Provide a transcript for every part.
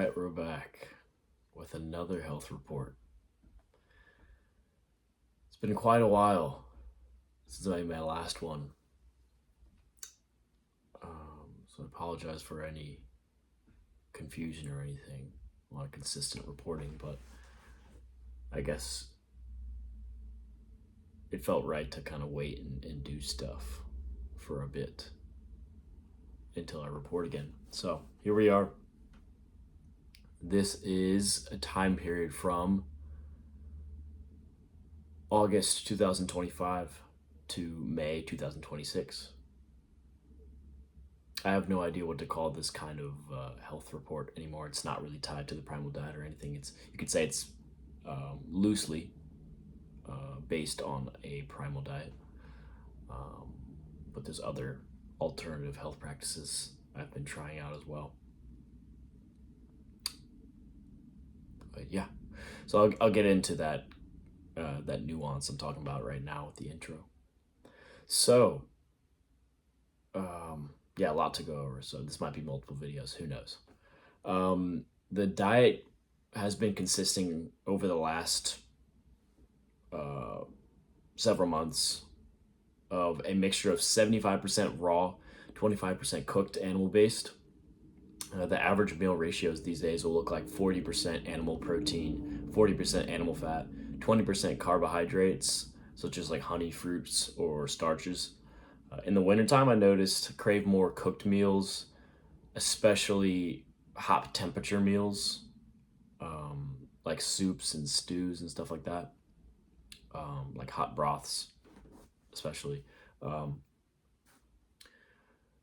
right, we're back with another health report. It's been quite a while since I made my last one. So I apologize for any confusion or anything on consistent reporting, but I guess it felt right to kind of wait and do stuff for a bit until I report again. So here we are. This is a time period from August 2025 to May 2026. I have no idea what to call this kind of health report anymore. It's not really tied to the Primal diet or anything. You could say it's loosely based on a Primal diet, but there's other alternative health practices I've been trying out as well. But yeah, so I'll get into that nuance I'm talking about right now with the intro. So yeah, a lot to go over. So this might be multiple videos. Who knows? The diet has been consisting over the last several months of a mixture of 75% raw, 25% cooked animal based. The average meal ratios these days will look like 40% animal protein, 40% animal fat, 20% carbohydrates, such as like honey, fruits, or starches. In the wintertime, I noticed crave more cooked meals, especially hot temperature meals, like soups and stews and stuff like that, like hot broths, especially. Um,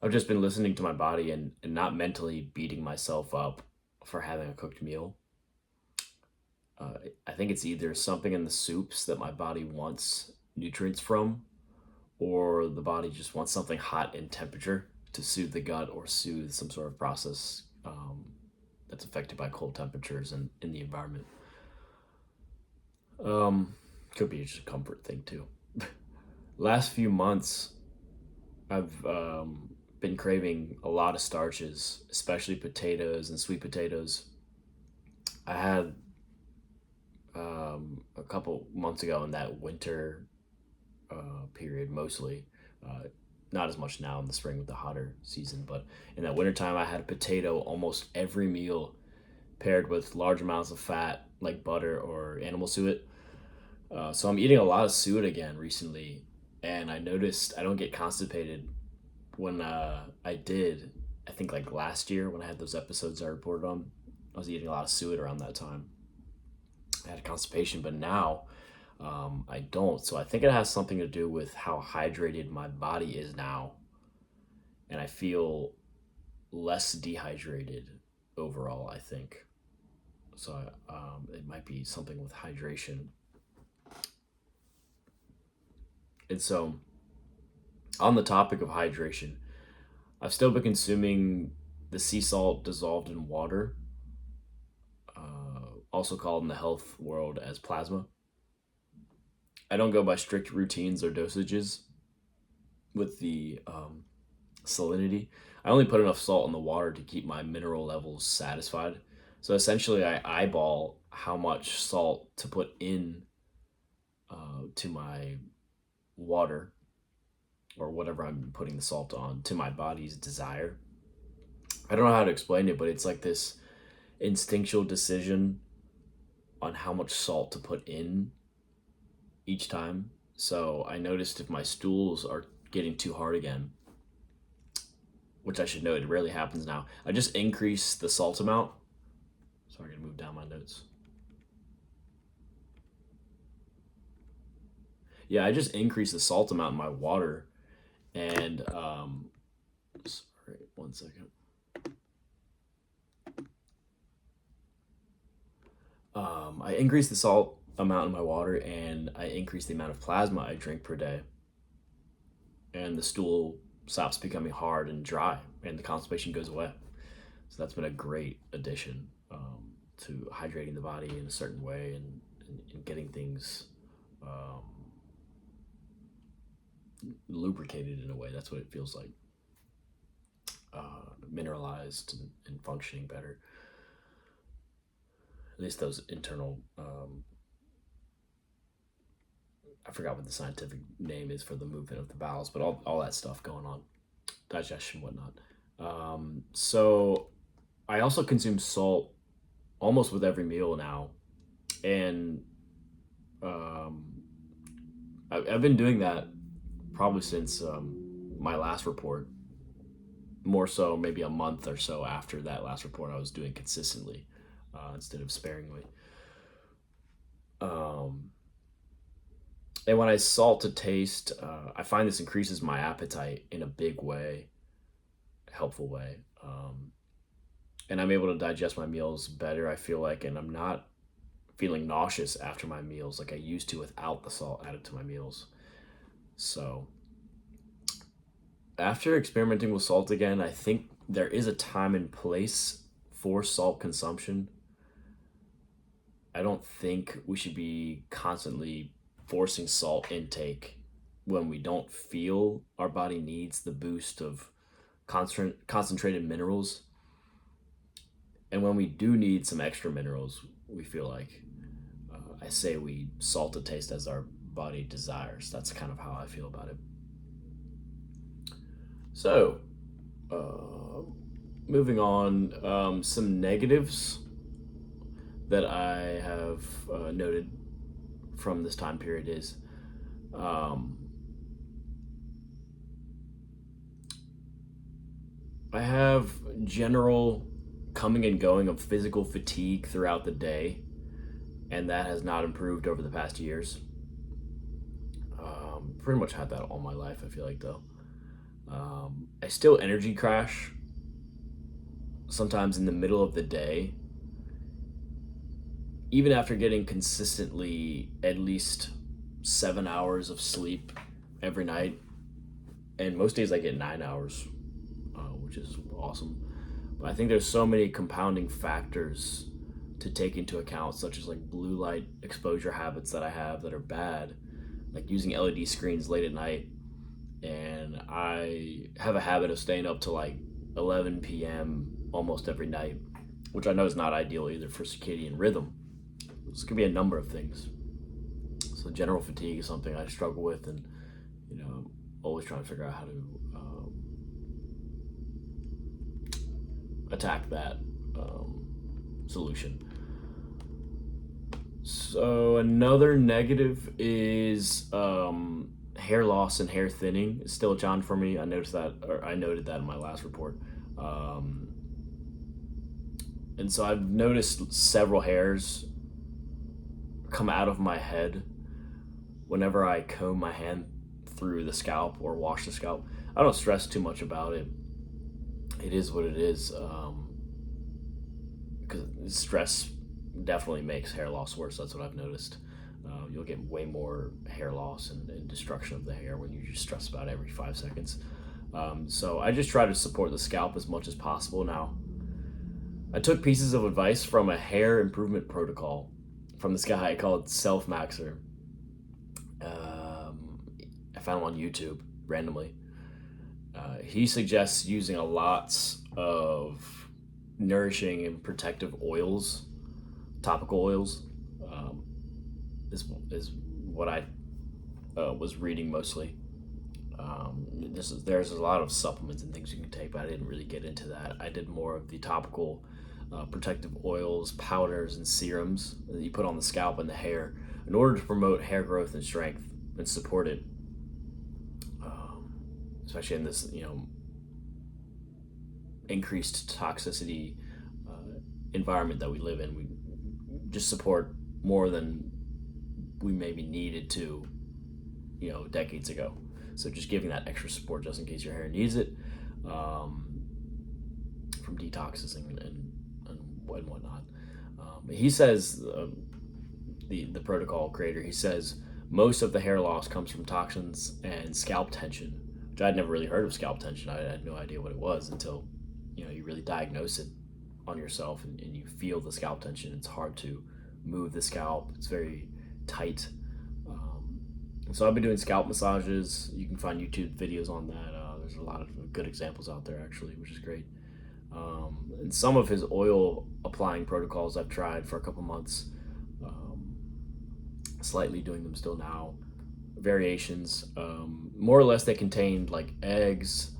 I've just been listening to my body and not mentally beating myself up for having a cooked meal. I think it's either something in the soups that my body wants nutrients from, or the body just wants something hot in temperature to soothe the gut or soothe some sort of process that's affected by cold temperatures and in the environment. Could be just a comfort thing too. Last few months, I've been craving a lot of starches, especially potatoes and sweet potatoes. I had a couple months ago in that winter period, mostly. Not as much now in the spring with the hotter season, but in that wintertime, I had a potato almost every meal paired with large amounts of fat like butter or animal suet. So I'm eating a lot of suet again recently, and I noticed I don't get constipated when I did. I think like last year when I had those episodes I reported on, I was eating a lot of suet around that time. I had a constipation, but now I don't. So I think it has something to do with how hydrated my body is now, and I feel less dehydrated overall. I think so. It might be something with hydration, and so on the topic of hydration, I've still been consuming the sea salt dissolved in water, also called in the health world as plasma. I don't go by strict routines or dosages with the salinity. I only put enough salt in the water to keep my mineral levels satisfied. So essentially, I eyeball how much salt to put in to my water or whatever I'm putting the salt on to my body's desire. I don't know how to explain it, but it's like this instinctual decision on how much salt to put in each time. So I noticed if my stools are getting too hard again, which I should know it rarely happens now, I just increase the salt amount. Sorry, I'm gonna move down my notes. Yeah, I just increase the salt amount in my water, and sorry, 1 second. I increase the salt amount in my water, and I increase the amount of plasma I drink per day, and the stool stops becoming hard and dry, and the constipation goes away. So that's been a great addition to hydrating the body in a certain way and getting things lubricated in a way. That's what it feels like, mineralized and functioning better. at least those internal. I forgot what the scientific name is for the movement of the bowels, but all that stuff going on, digestion, whatnot. So I also consume salt almost with every meal now, and um, I've been doing that probably since my last report. More so, maybe a month or so after that last report, I was doing consistently instead of sparingly. Um, and when I salt to taste, I find this increases my appetite in a big way, helpful way. And I'm able to digest my meals better, I feel like, and I'm not feeling nauseous after my meals like I used to without the salt added to my meals. So, after experimenting with salt again, I think there is a time and place for salt consumption. I don't think we should be constantly forcing salt intake when we don't feel our body needs the boost of concentrated minerals. And when we do need some extra minerals, we feel like, I say we salt to taste as our body desires. That's kind of how I feel about it. So, uh, moving on, some negatives that I have noted from this time period is um, I have general coming and going of physical fatigue throughout the day, and that has not improved over the past years. Pretty much had that all my life, I feel like, though. I still energy crash sometimes in the middle of the day, even after getting consistently at least 7 hours of sleep every night. And most days I get 9 hours, which is awesome. But I think there's so many compounding factors to take into account, such as like blue light exposure habits that I have that are bad, like using LED screens late at night. And I have a habit of staying up to like 11 p.m. almost every night, which I know is not ideal either for circadian rhythm. This could be a number of things. So general fatigue is something I struggle with, and I'm always trying to figure out how to attack that solution. So another negative is hair loss and hair thinning is still a challenge for me. I noted that in my last report. And so I've noticed several hairs come out of my head whenever I comb my hand through the scalp or wash the scalp. I don't stress too much about it. It is what it is. Because stress definitely makes hair loss worse. That's what I've noticed. You'll get way more hair loss and destruction of the hair when you just stress about it every 5 seconds. So I just try to support the scalp as much as possible now. I took pieces of advice from a hair improvement protocol from this guy called Self Maxer. I found him on YouTube randomly. He suggests using a lot of nourishing and protective oils, topical oils. Is what I was reading mostly. There's a lot of supplements and things you can take, but I didn't really get into that. I did more of the topical protective oils, powders, and serums that you put on the scalp and the hair in order to promote hair growth and strength and support it, especially in this increased toxicity environment that we live in. We just support more than we maybe needed to, decades ago. So just giving that extra support just in case your hair needs it, from detoxing and whatnot. But he says, the protocol creator, he says most of the hair loss comes from toxins and scalp tension, which I'd never really heard of. Scalp tension, I had no idea what it was until you really diagnose it on yourself, and you feel the scalp tension. It's hard to move the scalp. It's very tight. And so I've been doing scalp massages. You can find YouTube videos on that. There's a lot of good examples out there, actually, which is great. And some of his oil applying protocols I've tried for a couple months, um, slightly doing them still now. Variations, more or less, they contained like eggs,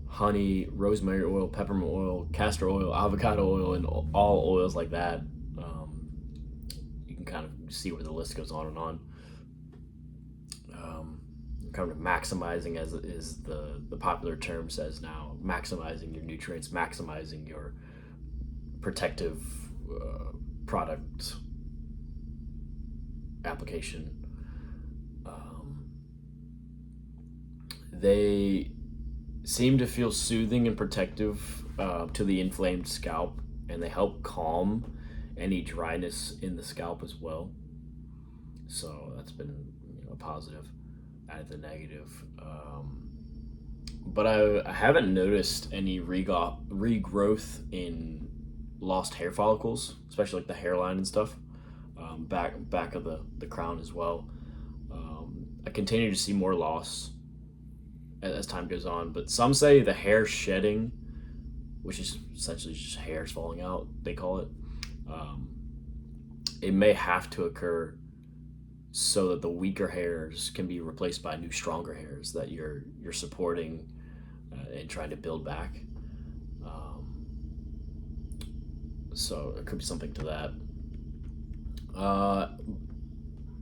honey, rosemary oil, peppermint oil, castor oil, avocado oil, and all oils like that. Um, you can kind of see where the list goes on and on. Um, Kind of maximizing, as is the popular term says now, maximizing your nutrients, maximizing your protective product application. They seem to feel soothing and protective to the inflamed scalp, and they help calm any dryness in the scalp as well. So that's been, a positive. Added the negative. But I haven't noticed any regrowth in lost hair follicles, especially like the hairline and stuff, back of the crown as well. I continue to see more loss as time goes on, but some say the hair shedding, which is essentially just hairs falling out, they call it. Um, it may have to occur so that the weaker hairs can be replaced by new, stronger hairs that you're supporting and trying to build back. Um, so it could be something to that. Uh,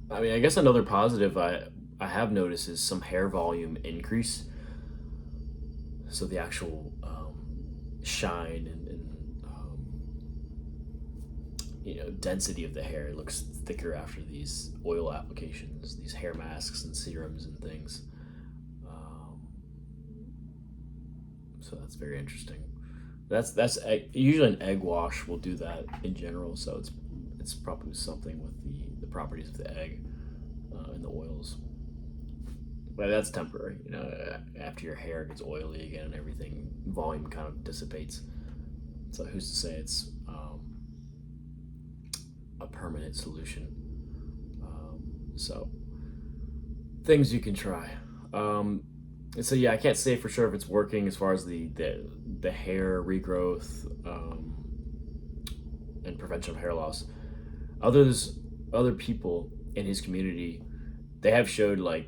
I mean, I guess another positive I have noticed is some hair volume increase. So the actual shine and density of the hair looks thicker after these oil applications, these hair masks and serums and things. So that's very interesting. That's usually an egg wash will do that in general. So it's probably something with the properties of the egg and the oils. But that's temporary. After your hair gets oily again and everything, volume kind of dissipates. So who's to say it's a permanent solution? So things you can try. And so yeah, I can't say for sure if it's working as far as the hair regrowth and prevention of hair loss. Other people in his community, they have showed like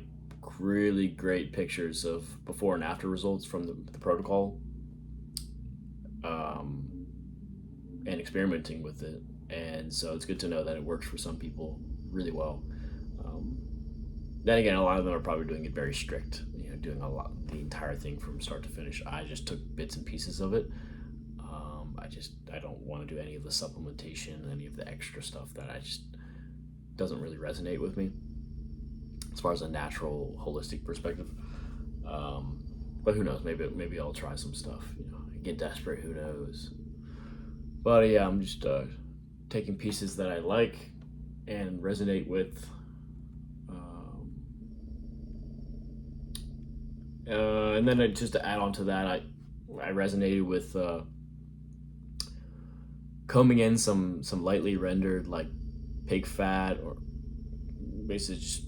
really great pictures of before and after results from the protocol, and experimenting with it. And so it's good to know that it works for some people really well. Um, then again, a lot of them are probably doing it very strict, doing the entire thing from start to finish. I just took bits and pieces of it. I don't want to do any of the supplementation, any of the extra stuff that I just doesn't really resonate with me as far as a natural, holistic perspective. But who knows? Maybe I'll try some stuff. Get desperate. Who knows? But yeah, I'm just taking pieces that I like and resonate with. And then just to add on to that, I resonated with combing in some lightly rendered like pig fat, or basically just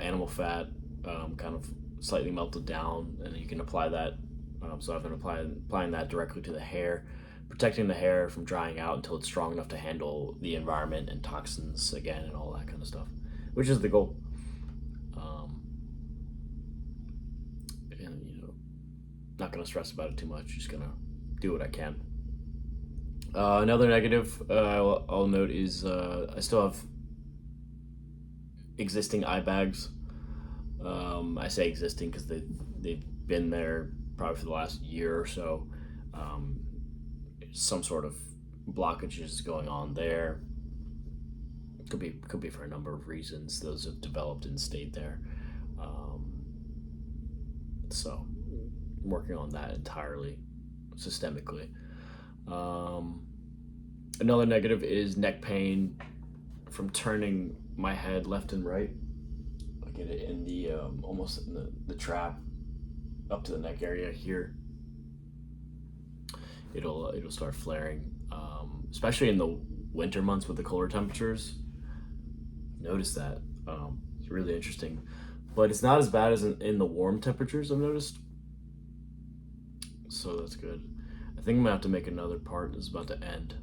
animal fat, kind of slightly melted down, and you can apply that. So I've been applying that directly to the hair, protecting the hair from drying out until it's strong enough to handle the environment and toxins again and all that kind of stuff, which is the goal. And not gonna stress about it too much. Just gonna do what I can. Another negative I'll note is I still have existing eye bags. I say existing because they've been there probably for the last year or so. Um, some sort of blockages going on there. Could be for a number of reasons. Those have developed and stayed there. So I'm working on that entirely systemically. Another negative is neck pain from turning my head left and right. I get it in the almost in the trap up to the neck area here. It'll start flaring, especially in the winter months with the colder temperatures. Notice that. It's really interesting, but it's not as bad as in the warm temperatures I've noticed. So that's good. I think I'm gonna have to make another part. It's about to end.